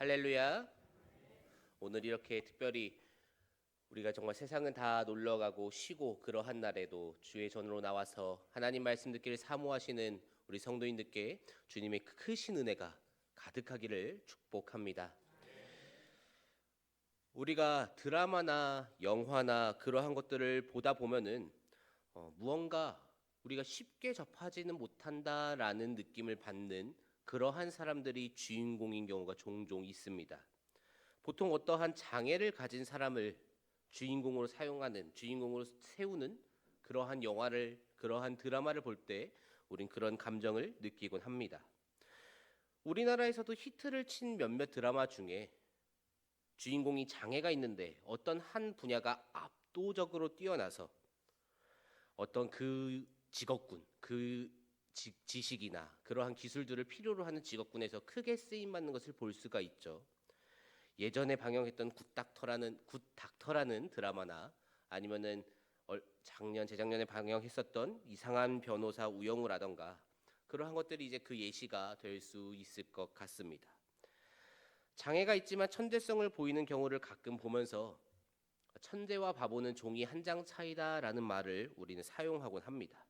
할렐루야. 오늘 이렇게 특별히 우리가 정말 세상은 다 놀러가고 쉬고 그러한 날에도 주의 전으로 나와서 하나님 말씀 듣기를 사모하시는 우리 성도인들께 주님의 크신 은혜가 가득하기를 축복합니다. 우리가 드라마나 영화나 그러한 것들을 보다 보면은 무언가 우리가 쉽게 접하지는 못한다라는 느낌을 받는 그러한 사람들이 주인공인 경우가 종종 있습니다. 보통 어떠한 장애를 가진 사람을 주인공으로 사용하는, 주인공으로 세우는 그러한 영화를, 그러한 드라마를 볼 때 우린 그런 감정을 느끼곤 합니다. 우리나라에서도 히트를 친 몇몇 드라마 중에 주인공이 장애가 있는데 어떤 한 분야가 압도적으로 뛰어나서 어떤 그 직업군, 지식이나 그러한 기술들을 필요로 하는 직업군에서 크게 쓰임 받는 것을 볼 수가 있죠. 예전에 방영했던 굿닥터라는 드라마나 아니면은 재작년에 방영했었던 이상한 변호사 우영우라던가 그러한 것들이 이제 그 예시가 될 수 있을 것 같습니다. 장애가 있지만 천재성을 보이는 경우를 가끔 보면서 천재와 바보는 종이 한 장 차이다라는 말을 우리는 사용하곤 합니다.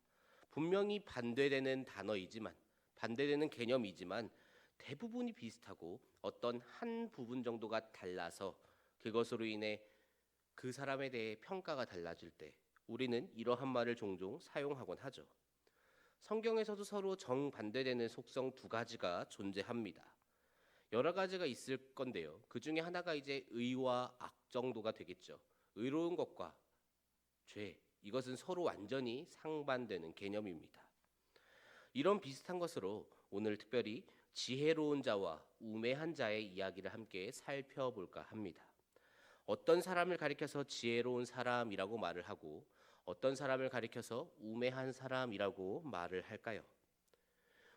분명히 반대되는 단어이지만, 반대되는 개념이지만 대부분이 비슷하고 어떤 한 부분 정도가 달라서 그것으로 인해 그 사람에 대해 평가가 달라질 때 우리는 이러한 말을 종종 사용하곤 하죠. 성경에서도 서로 정반대되는 속성 두 가지가 존재합니다. 여러 가지가 있을 건데요. 그 중에 하나가 이제 의와 악 정도가 되겠죠. 의로운 것과 죄, 이것은 서로 완전히 상반되는 개념입니다. 이런 비슷한 것으로 오늘 특별히 지혜로운 자와 우매한 자의 이야기를 함께 살펴볼까 합니다. 어떤 사람을 가리켜서 지혜로운 사람이라고 말을 하고 어떤 사람을 가리켜서 우매한 사람이라고 말을 할까요?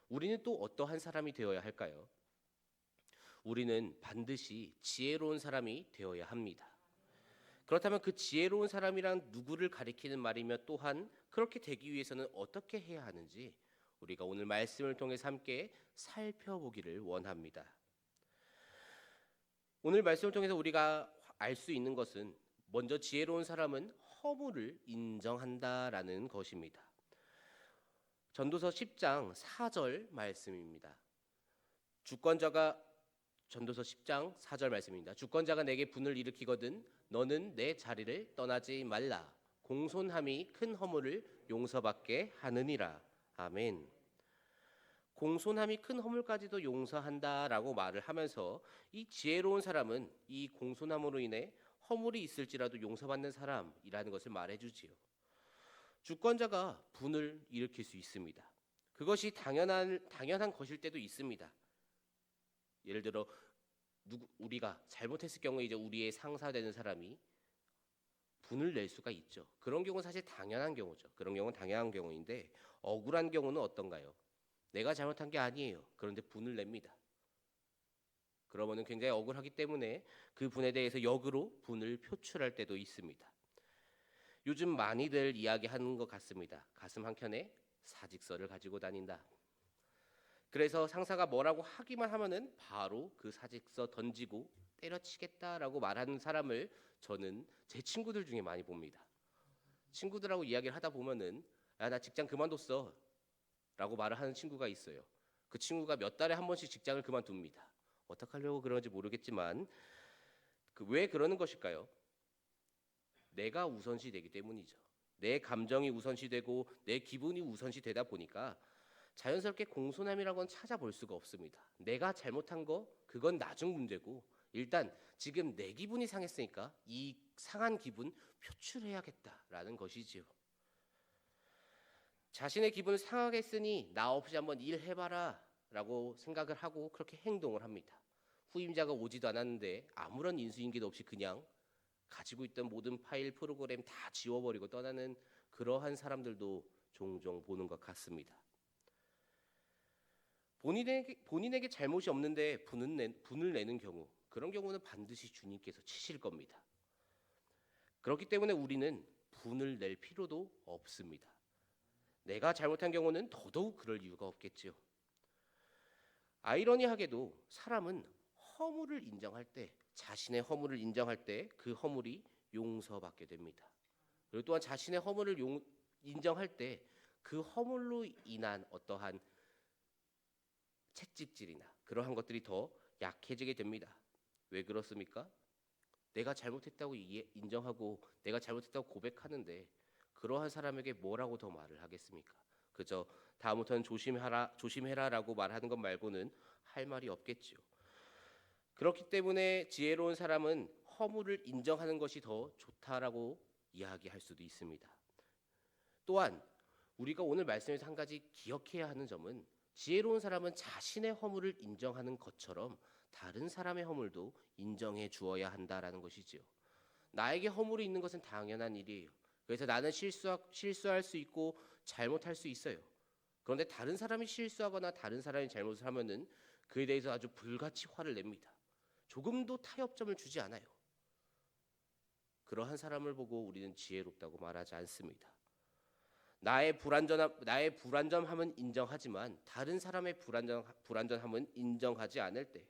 우리는 또 어떠한 사람이 되어야 할까요? 우리는 반드시 지혜로운 사람이 되어야 합니다. 그렇다면 그 지혜로운 사람이란 누구를 가리키는 말이며 또한 그렇게 되기 위해서는 어떻게 해야 하는지 우리가 오늘 말씀을 통해서 함께 살펴보기를 원합니다. 오늘 말씀을 통해서 우리가 알 수 있는 것은 먼저 지혜로운 사람은 허물을 인정한다라는 것입니다. 전도서 10장 4절 말씀입니다. 전도서 10장 4절 말씀입니다. 주권자가 내게 분을 일으키거든 너는 내 자리를 떠나지 말라. 공손함이 큰 허물을 용서받게 하느니라. 아멘. 공손함이 큰 허물까지도 용서한다라고 말을 하면서 이 지혜로운 사람은 이 공손함으로 인해 허물이 있을지라도 용서받는 사람이라는 것을 말해주지요. 주권자가 분을 일으킬 수 있습니다. 그것이 당연한 것일 때도 있습니다. 예를 들어 우리가 잘못했을 경우에 이제 우리의 상사되는 사람이 분을 낼 수가 있죠. 그런 경우는 사실 당연한 경우죠. 그런 경우는 당연한 경우인데 억울한 경우는 어떤가요? 내가 잘못한 게 아니에요. 그런데 분을 냅니다. 그러면은 굉장히 억울하기 때문에 그 분에 대해서 역으로 분을 표출할 때도 있습니다. 요즘 많이들 이야기하는 것 같습니다. 가슴 한켠에 사직서를 가지고 다닌다. 그래서 상사가 뭐라고 하기만 하면은 바로 그 사직서 던지고 때려치겠다라고 말하는 사람을 저는 제 친구들 중에 많이 봅니다. 친구들하고 이야기를 하다 보면은 야, 나 직장 그만뒀어 라고 말을 하는 친구가 있어요. 그 친구가 몇 달에 한 번씩 직장을 그만둡니다. 어떡하려고 그러는지 모르겠지만 왜 그러는 것일까요? 내가 우선시 되기 때문이죠. 내 감정이 우선시 되고 내 기분이 우선시 되다 보니까 자연스럽게 공손함이라고는 찾아볼 수가 없습니다. 내가 잘못한 거 그건 나중 문제고 일단 지금 내 기분이 상했으니까 이 상한 기분 표출해야겠다라는 것이지요. 자신의 기분을 상하게 했으니 나 없이 한번 일해봐라 라고 생각을 하고 그렇게 행동을 합니다. 후임자가 오지도 않았는데 아무런 인수인계도 없이 그냥 가지고 있던 모든 파일 프로그램 다 지워버리고 떠나는 그러한 사람들도 종종 보는 것 같습니다. 본인에게 잘못이 없는데 분을 내는 경우, 그런 경우는 반드시 주님께서 치실 겁니다. 그렇기 때문에 우리는 분을 낼 필요도 없습니다. 내가 잘못한 경우는 더더욱 그럴 이유가 없겠지요. 아이러니하게도 사람은 허물을 인정할 때, 자신의 허물을 인정할 때 그 허물이 용서받게 됩니다. 그리고 또한 자신의 허물을 인정할 때 그 허물로 인한 어떠한 채찍질이나 그러한 것들이 더 약해지게 됩니다. 왜 그렇습니까? 내가 잘못했다고 인정하고 내가 잘못했다고 고백하는데 그러한 사람에게 뭐라고 더 말을 하겠습니까? 그저 다음부터는 조심해라라고 말하는 것 말고는 할 말이 없겠지요. 그렇기 때문에 지혜로운 사람은 허물을 인정하는 것이 더 좋다라고 이야기할 수도 있습니다. 또한 우리가 오늘 말씀에서 한 가지 기억해야 하는 점은 지혜로운 사람은 자신의 허물을 인정하는 것처럼 다른 사람의 허물도 인정해 주어야 한다라는 것이지요. 나에게 허물이 있는 것은 당연한 일이에요. 그래서 나는 실수할 수 있고 잘못할 수 있어요. 그런데 다른 사람이 실수하거나 다른 사람이 잘못을 하면은 그에 대해서 아주 불같이 화를 냅니다. 조금도 타협점을 주지 않아요. 그러한 사람을 보고 우리는 지혜롭다고 말하지 않습니다. 나의 불완전함은 인정하지만 다른 사람의 불완전함은 인정하지 않을 때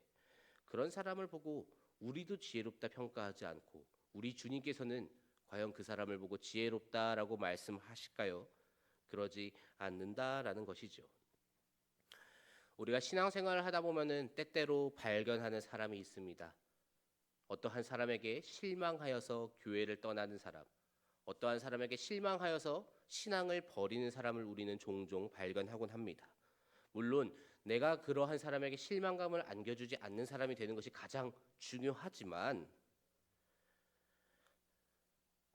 그런 사람을 보고 우리도 지혜롭다 평가하지 않고 우리 주님께서는 과연 그 사람을 보고 지혜롭다라고 말씀하실까요? 그러지 않는다라는 것이죠. 우리가 신앙생활을 하다 보면은 때때로 발견하는 사람이 있습니다. 어떠한 사람에게 실망하여서 교회를 떠나는 사람, 어떠한 사람에게 실망하여서 신앙을 버리는 사람을 우리는 종종 발견하곤 합니다. 물론 내가 그러한 사람에게 실망감을 안겨주지 않는 사람이 되는 것이 가장 중요하지만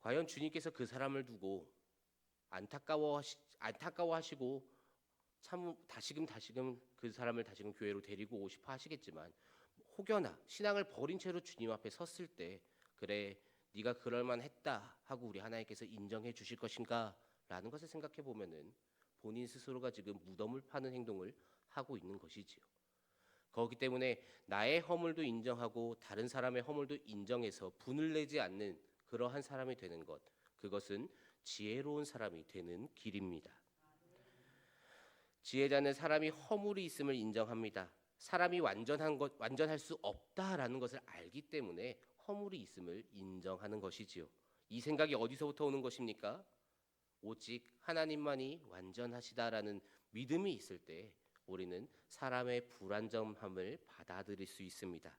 과연 주님께서 그 사람을 두고 안타까워하시고 참 다시금 그 사람을 다시금 교회로 데리고 오고 싶어 하시겠지만 혹여나 신앙을 버린 채로 주님 앞에 섰을 때 그래 네가 그럴 만했다 하고 우리 하나님께서 인정해 주실 것인가 라는 것을 생각해 보면은 본인 스스로가 지금 무덤을 파는 행동을 하고 있는 것이지요. 그렇기 때문에 나의 허물도 인정하고 다른 사람의 허물도 인정해서 분을 내지 않는 그러한 사람이 되는 것, 그것은 지혜로운 사람이 되는 길입니다. 지혜자는 사람이 허물이 있음을 인정합니다. 사람이 완전할 수 없다라는 것을 알기 때문에 허물이 있음을 인정하는 것이지요. 이 생각이 어디서부터 오는 것입니까? 오직 하나님만이 완전하시다라는 믿음이 있을 때 우리는 사람의 불완전함을 받아들일 수 있습니다.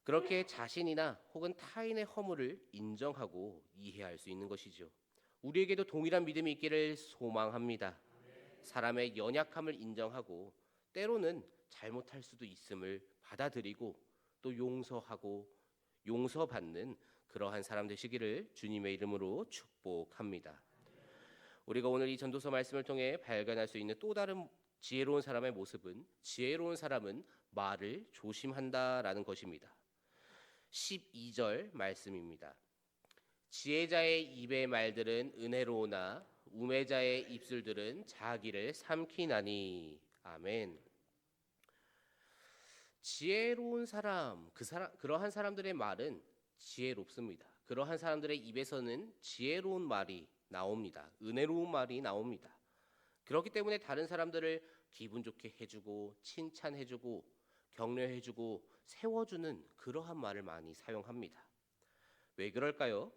그렇게 자신이나 혹은 타인의 허물을 인정하고 이해할 수 있는 것이죠. 우리에게도 동일한 믿음이 있기를 소망합니다. 사람의 연약함을 인정하고 때로는 잘못할 수도 있음을 받아들이고 또 용서하고 용서받는 그러한 사람 되시기를 주님의 이름으로 축복합니다. 우리가 오늘 이 전도서 말씀을 통해 발견할 수 있는 또 다른 지혜로운 사람의 모습은 지혜로운 사람은 말을 조심한다라는 것입니다. 12절 말씀입니다. 지혜자의 입의 말들은 은혜로우나 우매자의 입술들은 자기를 삼키나니. 아멘. 지혜로운 사람, 그러한 사람들의 말은 지혜롭습니다. 그러한 사람들의 입에서는 지혜로운 말이 나옵니다. 은혜로운 말이 나옵니다. 그렇기 때문에 다른 사람들을 기분 좋게 해주고 칭찬해주고 격려해주고 세워주는 그러한 말을 많이 사용합니다. 왜 그럴까요?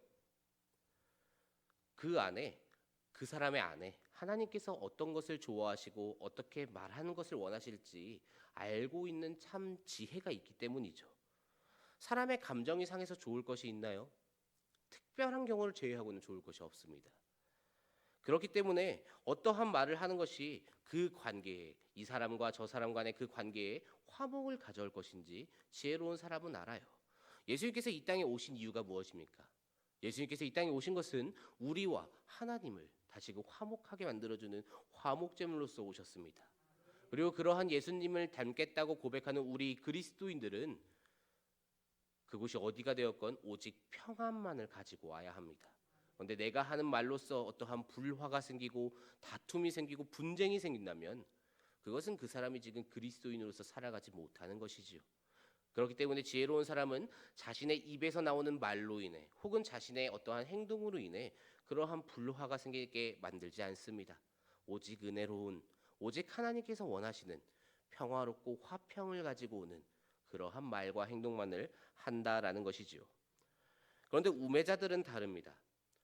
그 사람의 안에 하나님께서 어떤 것을 좋아하시고 어떻게 말하는 것을 원하실지 알고 있는 참 지혜가 있기 때문이죠. 사람의 감정이 상해서 좋을 것이 있나요? 특별한 경우를 제외하고는 좋을 것이 없습니다. 그렇기 때문에 어떠한 말을 하는 것이 그 관계에 이 사람과 저 사람 간의 그 관계에 화목을 가져올 것인지 지혜로운 사람은 알아요. 예수님께서 이 땅에 오신 이유가 무엇입니까? 예수님께서 이 땅에 오신 것은 우리와 하나님을 다시금 화목하게 만들어주는 화목제물로서 오셨습니다. 그리고 그러한 예수님을 닮겠다고 고백하는 우리 그리스도인들은 그곳이 어디가 되었건 오직 평안만을 가지고 와야 합니다. 그런데 내가 하는 말로써 어떠한 불화가 생기고 다툼이 생기고 분쟁이 생긴다면 그것은 그 사람이 지금 그리스도인으로서 살아가지 못하는 것이지요. 그렇기 때문에 지혜로운 사람은 자신의 입에서 나오는 말로 인해 혹은 자신의 어떠한 행동으로 인해 그러한 불화가 생기게 만들지 않습니다. 오직 은혜로운, 오직 하나님께서 원하시는 평화롭고 화평을 가지고 오는 그러한 말과 행동만을 한다라는 것이지요. 그런데 우매자들은 다릅니다.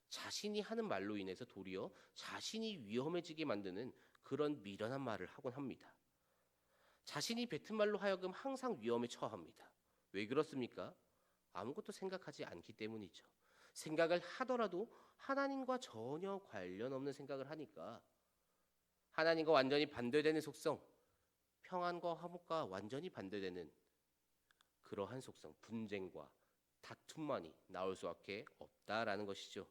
자신이 하는 말로 인해서 도리어 자신이 위험해지게 만드는 그런 미련한 말을 하곤 합니다. 자신이 뱉은 말로 하여금 항상 위험에 처합니다. 왜 그렇습니까? 아무것도 생각하지 않기 때문이죠. 생각을 하더라도 하나님과 전혀 관련 없는 생각을 하니까 하나님과 완전히 반대되는 속성, 평안과 화목과 완전히 반대되는 그러한 속성, 분쟁과 다툼만이 나올 수밖에 없다라는 것이죠.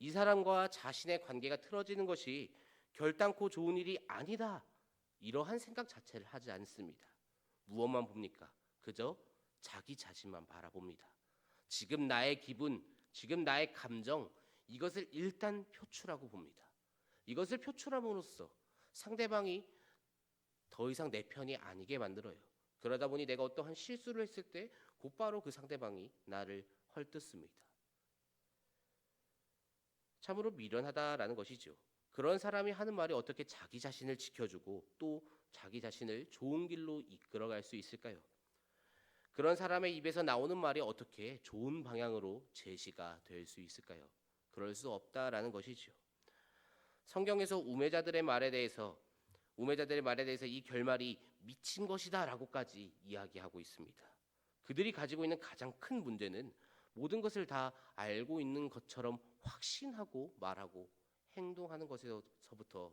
이 사람과 자신의 관계가 틀어지는 것이 결단코 좋은 일이 아니다. 이러한 생각 자체를 하지 않습니다. 무엇만 봅니까? 그저 자기 자신만 바라봅니다. 지금 나의 기분, 지금 나의 감정, 이것을 일단 표출하고 봅니다. 이것을 표출함으로써 상대방이 더 이상 내 편이 아니게 만들어요. 그러다 보니 내가 어떠한 실수를 했을 때 곧바로 그 상대방이 나를 헐뜯습니다. 참으로 미련하다라는 것이죠. 그런 사람이 하는 말이 어떻게 자기 자신을 지켜주고 또 자기 자신을 좋은 길로 이끌어갈 수 있을까요? 그런 사람의 입에서 나오는 말이 어떻게 좋은 방향으로 제시가 될 수 있을까요? 그럴 수 없다라는 것이죠. 성경에서 우매자들의 말에 대해서 이 결말이 미친 것이다라고까지 이야기하고 있습니다. 그들이 가지고 있는 가장 큰 문제는 모든 것을 다 알고 있는 것처럼 확신하고 말하고 행동하는 것에서부터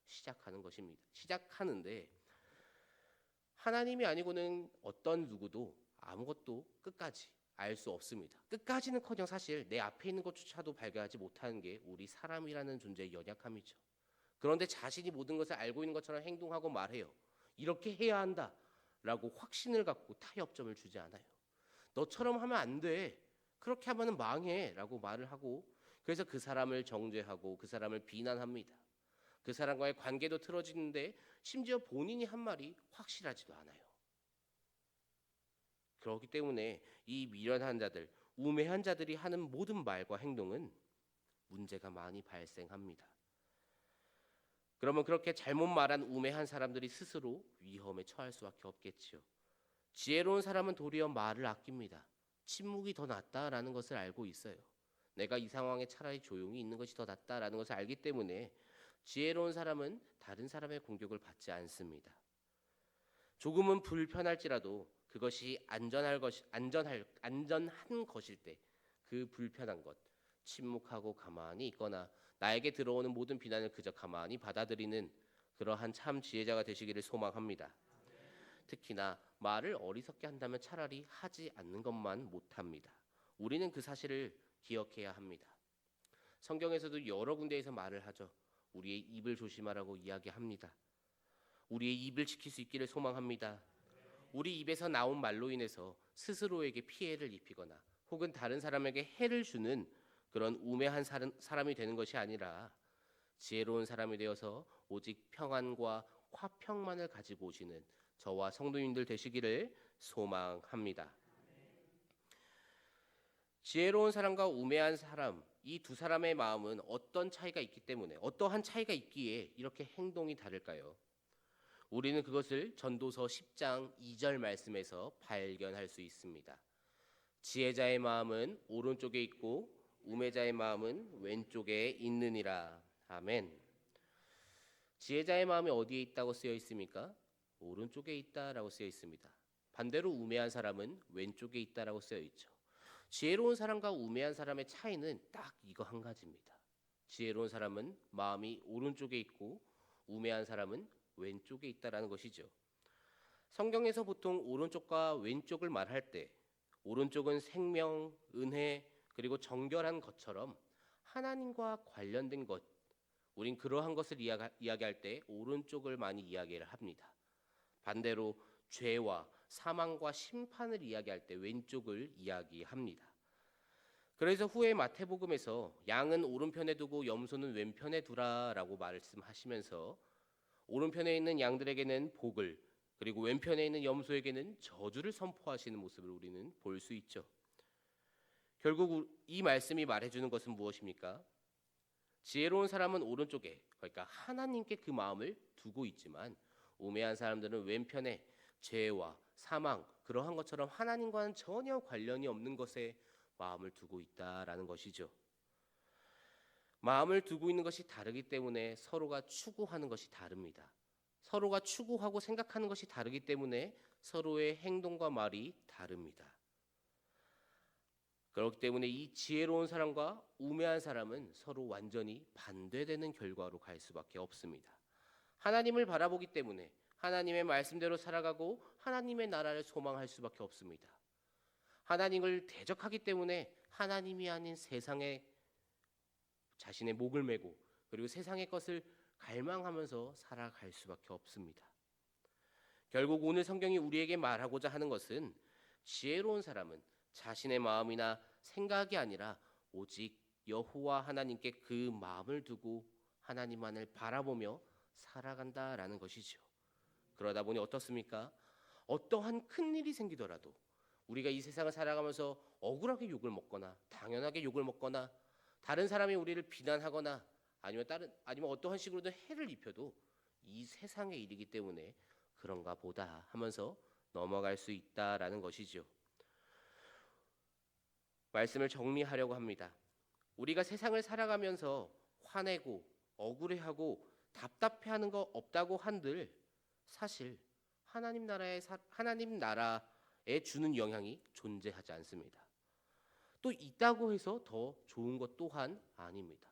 시작하는 것입니다. 시작하는데 하나님이 아니고는 어떤 누구도 아무것도 끝까지 알 수 없습니다. 끝까지는커녕 사실 내 앞에 있는 것조차도 발견하지 못하는 게 우리 사람이라는 존재의 연약함이죠. 그런데 자신이 모든 것을 알고 있는 것처럼 행동하고 말해요. 이렇게 해야 한다라고 확신을 갖고 타협점을 주지 않아요. 너처럼 하면 안 돼. 그렇게 하면 망해라고 말을 하고 그래서 그 사람을 정죄하고 그 사람을 비난합니다. 그 사람과의 관계도 틀어지는데 심지어 본인이 한 말이 확실하지도 않아요. 그렇기 때문에 이 미련한 자들, 우매한 자들이 하는 모든 말과 행동은 문제가 많이 발생합니다. 그러면 그렇게 잘못 말한 우매한 사람들이 스스로 위험에 처할 수밖에 없겠지요. 지혜로운 사람은 도리어 말을 아낍니다. 침묵이 더 낫다라는 것을 알고 있어요. 내가 이 상황에 차라리 조용히 있는 것이 더 낫다라는 것을 알기 때문에 지혜로운 사람은 다른 사람의 공격을 받지 않습니다. 조금은 불편할지라도 그것이 안전한 것일 때 그 불편한 것, 침묵하고 가만히 있거나 나에게 들어오는 모든 비난을 그저 가만히 받아들이는 그러한 참 지혜자가 되시기를 소망합니다. 특히나 말을 어리석게 한다면 차라리 하지 않는 것만 못합니다. 우리는 그 사실을 기억해야 합니다. 성경에서도 여러 군데에서 말을 하죠. 우리의 입을 조심하라고 이야기합니다. 우리의 입을 지킬 수 있기를 소망합니다. 우리 입에서 나온 말로 인해서 스스로에게 피해를 입히거나 혹은 다른 사람에게 해를 주는 그런 우매한 사람이 되는 것이 아니라 지혜로운 사람이 되어서 오직 평안과 화평만을 가지고 오시는 저와 성도님들 되시기를 소망합니다. 지혜로운 사람과 우매한 사람, 이 두 사람의 마음은 어떠한 차이가 있기에 이렇게 행동이 다를까요? 우리는 그것을 전도서 10장 2절 말씀에서 발견할 수 있습니다. 지혜자의 마음은 오른쪽에 있고 우매자의 마음은 왼쪽에 있느니라. 아멘. 지혜자의 마음이 어디에 있다고 쓰여 있습니까? 오른쪽에 있다라고 쓰여 있습니다. 반대로 우매한 사람은 왼쪽에 있다라고 쓰여 있죠. 지혜로운 사람과 우매한 사람의 차이는 딱 이거 한 가지입니다. 지혜로운 사람은 마음이 오른쪽에 있고 우매한 사람은 왼쪽에 있다라는 것이죠. 성경에서 보통 오른쪽과 왼쪽을 말할 때 오른쪽은 생명, 은혜, 그리고 정결한 것처럼 하나님과 관련된 것, 우린 그러한 것을 이야기할 때 오른쪽을 많이 이야기를 합니다. 반대로 죄와 사망과 심판을 이야기할 때 왼쪽을 이야기합니다. 그래서 후에 마태복음에서 양은 오른편에 두고 염소는 왼편에 두라라고 말씀하시면서 오른편에 있는 양들에게는 복을 그리고 왼편에 있는 염소에게는 저주를 선포하시는 모습을 우리는 볼 수 있죠. 결국 이 말씀이 말해주는 것은 무엇입니까? 지혜로운 사람은 오른쪽에, 그러니까 하나님께 그 마음을 두고 있지만 우매한 사람들은 왼편에 죄와 사망 그러한 것처럼 하나님과는 전혀 관련이 없는 것에 마음을 두고 있다라는 것이죠. 마음을 두고 있는 것이 다르기 때문에 서로가 추구하는 것이 다릅니다. 서로가 추구하고 생각하는 것이 다르기 때문에 서로의 행동과 말이 다릅니다. 그렇기 때문에 이 지혜로운 사람과 우매한 사람은 서로 완전히 반대되는 결과로 갈 수밖에 없습니다. 하나님을 바라보기 때문에 하나님의 말씀대로 살아가고 하나님의 나라를 소망할 수밖에 없습니다. 하나님을 대적하기 때문에 하나님이 아닌 세상에 자신의 목을 메고 그리고 세상의 것을 갈망하면서 살아갈 수밖에 없습니다. 결국 오늘 성경이 우리에게 말하고자 하는 것은 지혜로운 사람은 자신의 마음이나 생각이 아니라 오직 여호와 하나님께 그 마음을 두고 하나님만을 바라보며 살아간다라는 것이죠. 그러다 보니 어떻습니까? 어떠한 큰 일이 생기더라도 우리가 이 세상을 살아가면서 억울하게 욕을 먹거나 당연하게 욕을 먹거나 다른 사람이 우리를 비난하거나 아니면 어떠한 식으로든 해를 입혀도 이 세상의 일이기 때문에 그런가 보다 하면서 넘어갈 수 있다라는 것이죠. 말씀을 정리하려고 합니다. 우리가 세상을 살아가면서 화내고 억울해하고 답답해하는 거 없다고 한들 사실 하나님 나라에 주는 영향이 존재하지 않습니다. 또 있다고 해서 더 좋은 것 또한 아닙니다.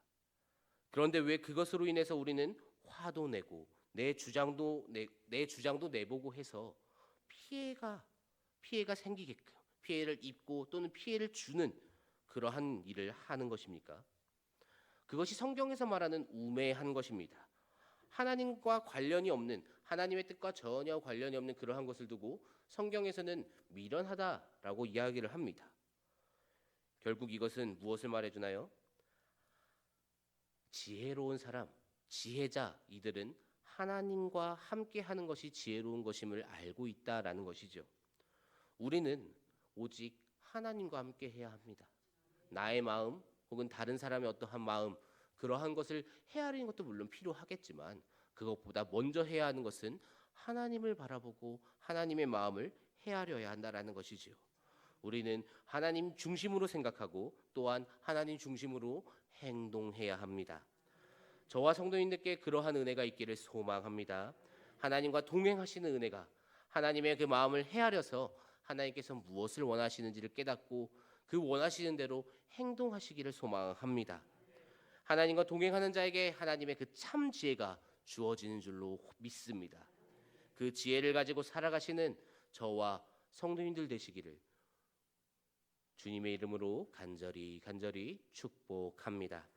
그런데 왜 그것으로 인해서 우리는 화도 내고 내 주장도 내보고 해서 피해가 생기게끔 피해를 입고 또는 피해를 주는 그러한 일을 하는 것입니까? 그것이 성경에서 말하는 우매한 것입니다. 하나님과 관련이 없는 하나님의 뜻과 전혀 관련이 없는 그러한 것을 두고 성경에서는 미련하다라고 이야기를 합니다. 결국 이것은 무엇을 말해주나요? 지혜로운 사람, 지혜자 이들은 하나님과 함께하는 것이 지혜로운 것임을 알고 있다라는 것이죠. 우리는 오직 하나님과 함께해야 합니다. 나의 마음 혹은 다른 사람의 어떠한 마음 그러한 것을 헤아리는 것도 물론 필요하겠지만 그것보다 먼저 해야 하는 것은 하나님을 바라보고 하나님의 마음을 헤아려야 한다라는 것이지요. 우리는 하나님 중심으로 생각하고 또한 하나님 중심으로 행동해야 합니다. 저와 성도님들께 그러한 은혜가 있기를 소망합니다. 하나님과 동행하시는 은혜가 하나님의 그 마음을 헤아려서 하나님께서 무엇을 원하시는지를 깨닫고 그 원하시는 대로 행동하시기를 소망합니다. 하나님과 동행하는 자에게 하나님의 그 참 지혜가 주어지는 줄로 믿습니다. 그 지혜를 가지고 살아가시는 저와 성도님들 되시기를 주님의 이름으로 간절히 축복합니다.